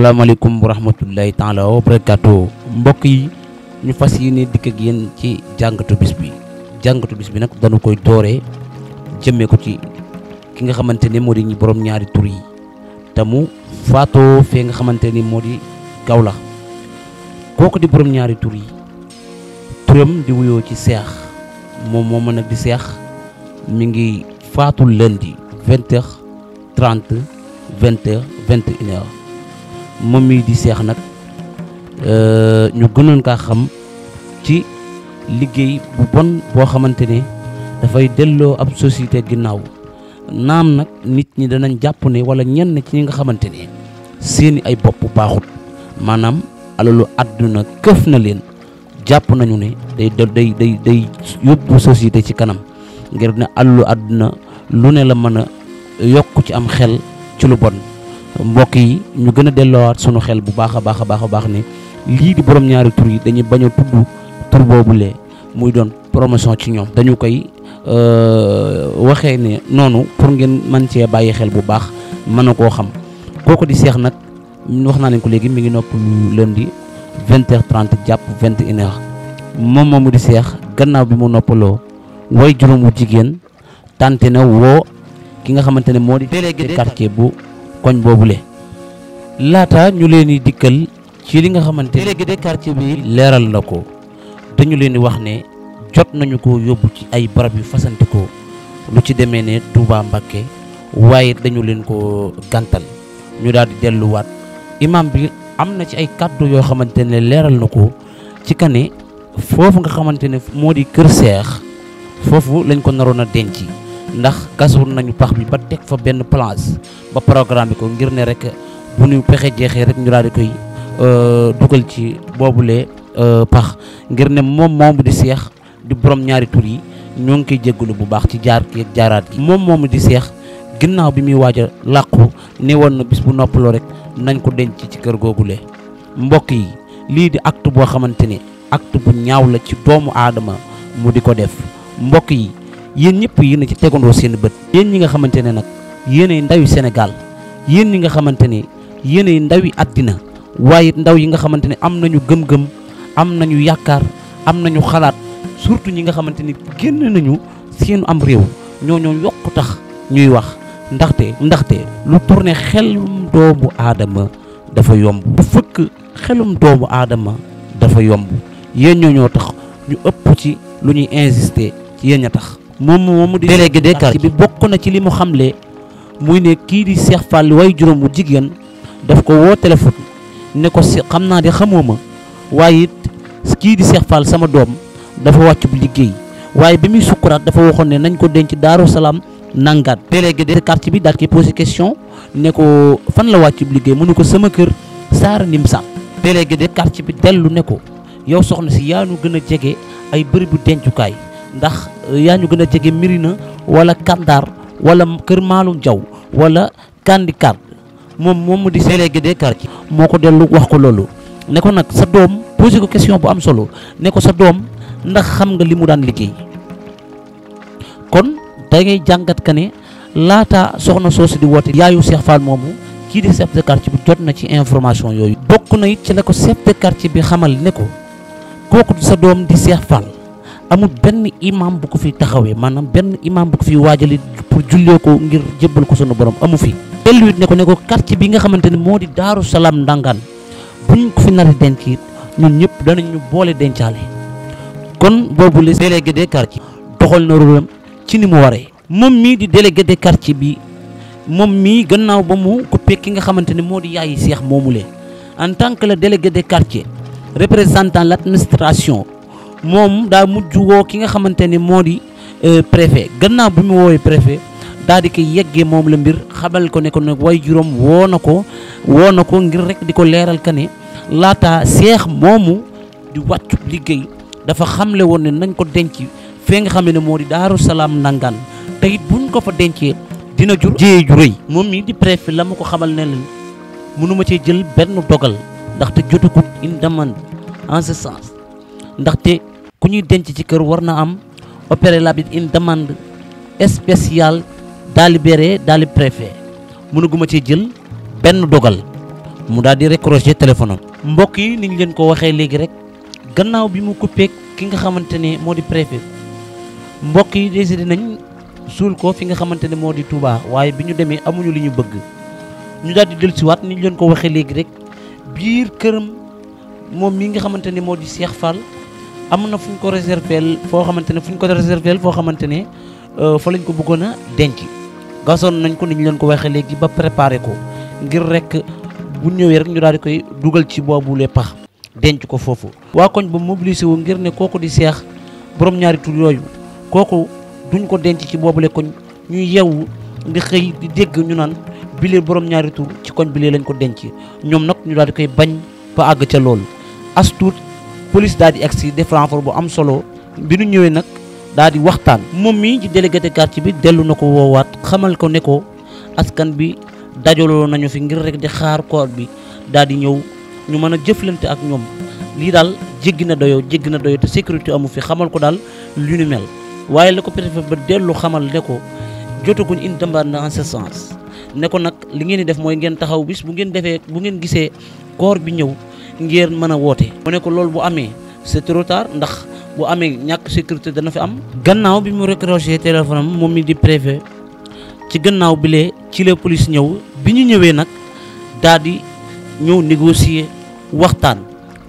asalaamaaleykum wa rahmatullahi taala wa barakaatu mbokk yi ñu fas yéene dikk ak yéen ci jàngatu bis bi nag dañu koy dooree jëmee ko ci ki nga xamante ne moo di ñi borom ñaari tur yi te mu faatoo fee nga xamante ni moo di Kaolack kooku di borom ñaari tur yi turam di wuyoo ci seex moom nag di seex mi ngi faatu lundi 20h30 20h 21h moom mii di seex nag ñu gënoon kaa xam ci liggéey bu bon boo xamante ne dafay delloo ab société ginnaaw naam nag nit ñi danañ jàpp ne wala ñenn ci ñi nga xamante ne seeni ay bopp baaxut maanaam alalu àdduna këf na leen jàpp nañu ne day yóbbu société ci kanam ngir ne alalu àdduna lu ne la mën a yokk ci am xel ci lu bon mbokk yi ñu gën a delloowaat sunu xel bu baax a baax ne lii di borom ñaari tur yi dañuy bañ a tudd tur boobulee muy doon promotion ci ñoom dañu koy waxee ne noonu pour ngeen mën cee bàyyi xel bu baax mën a koo xam kooku di seex nag wax naa leen ko léegi mi ngi nopp lundi 20h30 jàpp 21h moomu di seex gannaaw bi mu noppaloo way juróom wu jigéen tànte na woo ki nga xamante ne moo di délégué de quartier bu koñ boobule laata ñu leen di dikkal ci li nga xamante ne délégué de quartier bi leeral na ko dañu leen di wax ne jot nañu ko yóbbu ci ay barab yu fasante ko lu ci demee ne Touba Mbacké waaye dañu leen ko gàntal ñu daal di delluwaat imam bi am na ci ay kàddu yoo xamante ne leeral na ko ci kane foofu nga xamante ne moo di kër seex foofu lañ ko naroon a denc ndax gasoon nañu pax bi ba teg fa benn place ba programme bi ko ngir ne rek bu ñu pexe jeexee rek ñu daal di koy dugal ci boobule pax ngir ne moom di seex di borom ñaari tur yi ñoo ngi koy jéggalu bu baax ci jaar ki ak jaaraat gi moom di seex ginnaaw bi muy waaj a làqu ne woon na bis bu noppaloo rek nañ ko denc ci kër googule mbokk yi lii di acte boo xamante ne acte bu ñaaw la ci doomu aadama mu di ko def mbokk yi yéen ñëpp yéen a ci tegandoo seen bët yéen ñi nga xamante ne nag yéenay ndawi Sénégal yéen ñi nga xamante ne yéenay ndawi àddina waaye ndaw yi nga xamante ne am nañu gëm-gëm am nañu yaakaar am nañu xalaat surtout ñi nga xamante ni génn nañu seenu am réew ñoo yokku tax ñuy wax ndaxte lu tourné xelum doomu aadama dafa yomb lu fëkk xelum doomu aadama dafa yomb yéen ñoo tax ñu ëpp ci lu ñuy insister ci yéen ña tax moom di délégué de quartier bi bokk na ci li mu xamle muy ne kii di Cheikh Fall way juróom bu jigéen daf ko woo téléphone ne ko xam naa de xamoo ma waaye it kii di Cheikh Fall sama doom dafa wàcc bu liggéey waaye bi muy sukkuraat dafa waxoon ne nañ ko denc Daaru Salaam nangaat délégué de quartier bi daal koy posé question ne ko fan la wàcc bu liggéey mu ne ko sama kër Saara Nimsa délégué de quartier bi dellu ne ko yow soxna si yaa ñu gën a jege ay bërëbu dencukaay ndax yaa ñu gën a jege Mirina wala Kandar wala Kër Maalum Jaw wala Kandikar moom di délégué de quartier moo ko dellu wax ko loolu ne ko nag sa doom posé ko question bu am solo ne ko sa doom ndax xam nga li mu daan liggéey kon da ngay jàngat ka ne laata soxna soosu di woote yaayu Cheikh Fall moomu kii di chef de quartier bi jot na ci information yooyu bokk na it ci la ko chef de quartier bi xamal ne ko kooku sa doom di Cheikh Fall amul benn imam bu ko fi taxawee maanaam benn imam bu ko fi waajali pour jullee ko ngir jébbal ko sunu borom amu fi delluwit ne ko quartier bi nga xamante ne moo di Daaru Salaam ndangaan buñ ko fi nar a denc it ñun ñëpp danañu boole dencaale kon boobu la délégué de quartier doxal na rôlam ci ni mu waree moom mii di délégué de quartier bi moom mii gannaaw ba mu coupé ki nga xamante ne moo di yaayi seex moomulee en tant que le délégué de quartier représentant l'administration moom daa mujj woo ki nga xamante ne moo di préfet gannaaw bi mu woowee préfet daal di koy yeggee moom la mbir xamal ko ne ko nag way juróom woo na ko ngir rek di ko leeral ka ne laata seex moomu di wàccu liggéey dafa xamle woon ne nañ ko denc fee nga xam ne moo di Daaru Salaam nangaan te it buñ ko fa dencee dina jur jéye ju rëy moom mi di préfet la ma ko xamal ne leen mënuma cee jël benn dogal ndaxte jotagut une demande en ce sens ndaxte ku ñuy denc ci kër war na am opéré la une demande spéciale délibérée dans le préfet mënuguma cee jël benn dogal mu daal di raccroché téléphone am. mbokk yi ni ñu leen ko waxee léegi rek gannaaw bi mu coupé ki nga xamante ne moo di préfet mbokk yi décidé nañ suul ko fi nga xamante ne moo di Touba waaye bi ñu demee amuñu li ñu bëgg ñu daal di dellusiwaat ni ñu leen ko waxee léegi rek biir këram moom mi nga xamante ne moo di Cheikh Fall am na fu ñu ko réservé foo xamante ne foo xamante ne fa lañ ko bëggoon a denc gasoon nañ ko ni ñu leen ko waxee léegi ba préparé ko ngir rek bu ñëwee rek ñu daal di koy dugal ci boobule pax denc ko foofu. waa koñ ba mobilisé wu ngir ne kooku di Cheikh borom ñaari tur yooyu kooku duñ ko denc ci boobule koñ ñuy yeewu di xëy di dégg ñu naan bile borom ñaari tur ci koñ bile lañ ko denc ñoom nag ñu daal di koy bañ ba àgg ca loolu. as tuut police daal di agsi def renfort bu am solo bi ñu ñëwee nag daal di waxtaan moom mi ci délégué de quartier bi dellu na ko woowaat xamal ko ne ko askan bi dajaloo nañu fi ngir rek di xaar koor bi daal di ñëw ñu mën a jëflante ak ñoom lii daal jéggi na doyoo te sécurité amu fi xamal ko daal lu ñu mel waaye la ko préfet ba dellu xamal ne ko jotaguñ une demande en ce sens ne ko nag li ngeen di def mooy ngeen taxaw bis bu ngeen gisee koor bi ñëw ngeen mën a woote. mu ne ko loolu bu amee c'est trop tard ndax bu amee ñàkk sécurité dana fi am. gannaaw bi mu raccroché téléphone am moom mi di préfet ci gannaaw bi lee ci la police ñëw bi ñu ñëwee nag daal di ñëw négocier waxtaan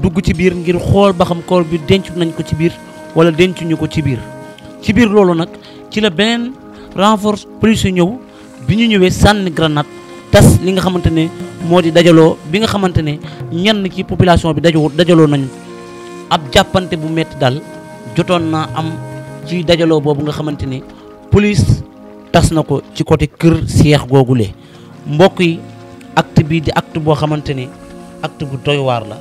dugg ci biir ngir xool ba xam koor bi denc nañ ko ci biir wala dencuñu ko ci biir loolu nag ci la beneen renfort police ñëw bi ñu ñëwee sànni grenade tas li nga xamante ne moo di dajaloo bi nga xamante ne ñenn ci population bi dajaloo nañu ab jàppante bu metti daal jotoon naa am ci dajaloo boobu nga xamante ne police tas na ko ci côté kër Cheikh googule mbokk yi acte bi di acte boo xamante ne acte bu doy waar la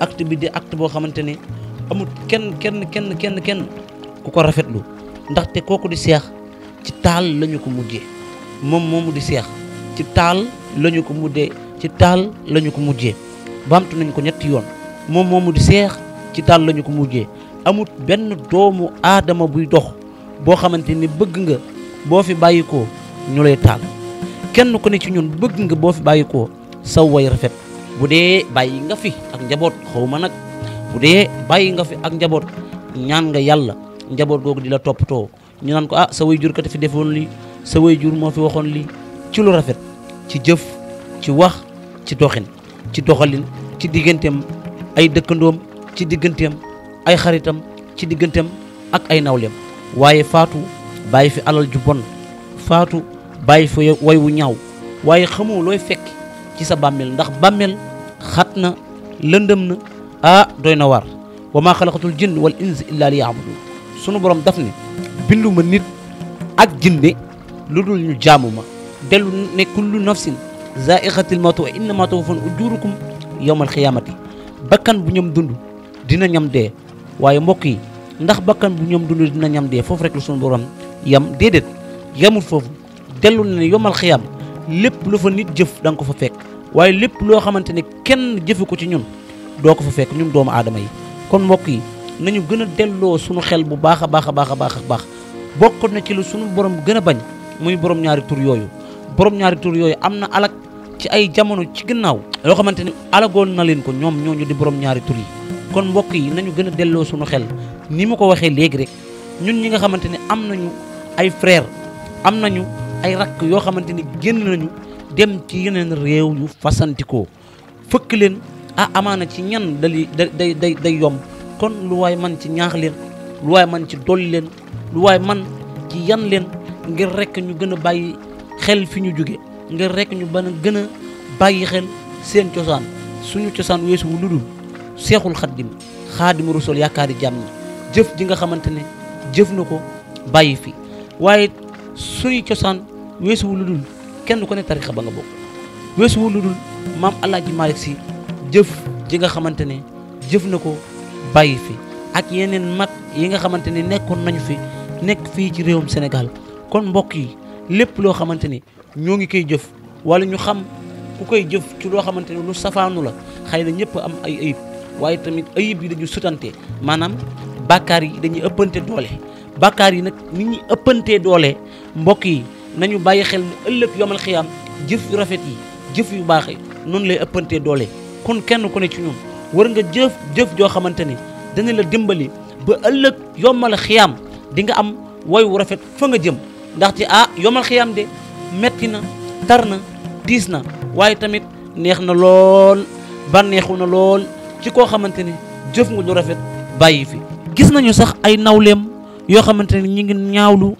acte bi di acte boo xamante ne amul kenn ku ko rafetlu ndaxte kooku di Cheikh ci taal lañu ko mujjee moom moomu di Cheikh ci taal lañu ko mujjee baamtu nañ ko ñetti yoon moom moomu di Cheikh ci taal lañu ko mujjee amut benn doomu aadama buy dox boo xamante ni bëgg nga boo fi bàyyikoo ñu lay taal kenn ku ne ci ñun bëgg nga boo fi bàyyikoo saw way rafet bu dee bàyyi nga fi ak njaboot xaw ma nag bu dee bàyyi nga fi ak njaboot ñaan nga yàlla njaboot googu di la toppatoo ñu naan ko sa way jur kat fi defoon lii sa way jur moo fi waxoon lii ci lu rafet ci jëf ci wax ci doxin ci doxalin ci digganteem ay dëkkandoom ci digganteem ay xaritam ci digganteem ak ay nawleem waaye faatu bàyyi fi alal ju bon faatu bàyyi fi way wu ñaaw waaye xamoo looy fekk ci sa bàmmeel ndax bàmmeel xat na lëndëm na doy na war wa maa xalaqatul jinn wal ins illa li yaabudun sunu borom daf ne binduma nit ak jinne lu dul ñu jaamu ma dellu ne kullu nafsin zaiqatil mawt wa innama tuwaffawna ujuurakum yawmal xiyaamati bakkan bu ñoom dund dina ñam dee waaye mbokk yi ndax bakkan bu ñoom dund dina ñam dee foofu rek la sunu borom yam déedéet yamul foofu dellu ne yawmal xiyaam lépp lu fa nit jëf da nga ko fa fekk waaye lépp loo xamante ne kenn jëfe ko ci ñun doo ko fa fekk ñun doomu aadama yi kon mbokk yi nañu gën a delloo sunu xel bu baax a baax bokk na ci lu sunu borom gën a bañ muy borom ñaari tur yooyu am na alak ci ay jamono ci gannaaw yoo xamante ne alagoon na leen ko ñoom ñooñu di borom ñaari tur yi kon mbokk yi nañu gën a delloo sunu xel ni ma ko waxee léegi rek ñun ñi nga xamante ne am nañu ay frère am nañu ay rakk yoo xamante ni génn nañu dem ci yeneen réew yu fasantikoo fëkk leen amaana ci ñan day yomb kon lu waay man ci ñaax leen lu waay man ci dolli leen lu waay man ci yan leen ngir rek ñu gën a bàyyi xel fi ñu jóge ngir rek ñu gën a bàyyi xel seen cosaan suñu cosaan weesu wu ludul seexul xaadimu rasul yaakaari jàmm ñi jëf ji nga xamante ne jëf na ko bàyyi fi waaye suñu cosaan weesu wu ludul kenn ku ne tarixa ba nga bokk weesu wu ludul maam Alaaji Malick Si jëf ji nga xamante ne jëf na ko bàyyi fi ak yeneen mag yi nga xamante ne nekkoon nañu fi nekk fii ci réewum Sénégal kon mbokk yi lépp loo xamante ne ñoo ngi koy jëf wala ñu xam ku koy jëf ci loo xamante ne lu safaanu la xëy na ñëpp am ay ayib waaye tamit ayib yi dañu sutante maanaam bàkkaar yi dañuy ëppante doole bàkkaar yi nag nit ñi ëppantee doole mbokk yi nañu bàyyi xel ne ëllëg yomal xiyaam jëf yu rafet yi jëf yu baax yi noonu lay ëppantee doole. kon kenn ku ne ci ñun war nga jëf joo xamante ni dana la dimbali ba ëllëg yombal xiyaam di nga am way wu rafet fa nga jëm. ndaxte yombal xiyaam de metti na tar na diis na waaye tamit neex na lool bànneexu na lool ci koo xamante ni jëf nga lu rafet bàyyi fi. gis nañu sax ay nawleem yoo xamante ne ñi ngi ñaawlu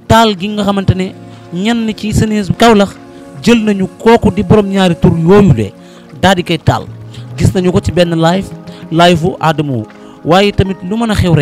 taal gi nga xamante ne ñenn ci Sénégal Kaolack jël nañu kooku di borom ñaari tur yooyu de daal di koy taal. gis nañu ko ci benn live u Adamo waaye tamit lu mën a xew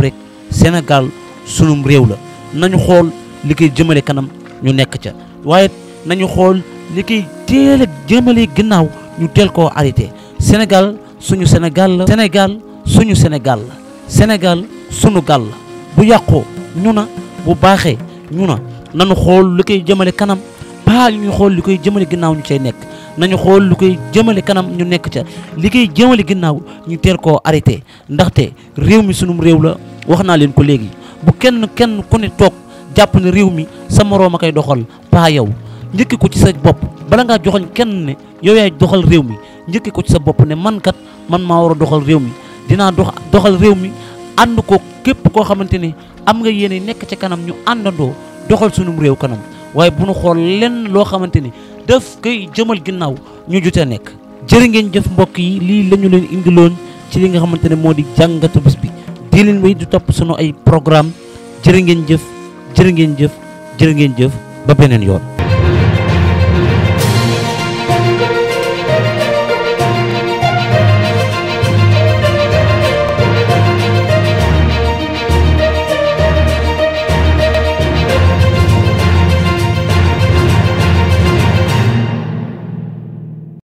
rek Sénégal sunum réew la nañu xool li koy jëmale kanam ñu nekk ca waaye nañu xool li koy teel a jëmale ginnaaw ñu teel koo arrêté. Sénégal suñu Sénégal la. Sénégal suñu Sénégal la. Sénégal suñu gal la. bu yàqoo ñu na bu baaxee ñu na nañu xool li koy jëmale kanam pas ñu xool li koy jëmale ginnaaw ñu cay nekk. nañu xool lu koy jëmale kanam ñu nekk ca li koy jëmale ginnaaw ñu teel koo arrêté ndaxte réew mi sunum réew la. wax naa leen ko léegi bu kenn ku ne toog jàpp ne réew mi sa moroom a koy doxal pas yow. njëkki ko ci sa bopp bala ngaa joxoñ kenn ne yow yaay doxal réew mi njëkki ko ci sa bopp ne man maa war a doxal réew mi dinaa doxal réew mi ànd ko képp koo xamante ni am nga yéene nekk ci kanam ñu àndandoo doxal sunum réew kanam waaye bu nu xool lenn loo xamante ni daf koy jëmal ginnaaw ñu jutee nekk. jërë ngeen jëf mbokk yi lii la ñu leen indiloon ci li nga xamante ne moo di jàngatu bés bi di leen wéy du topp sunu ay programme jërë ngeen jëf ba beneen yoon.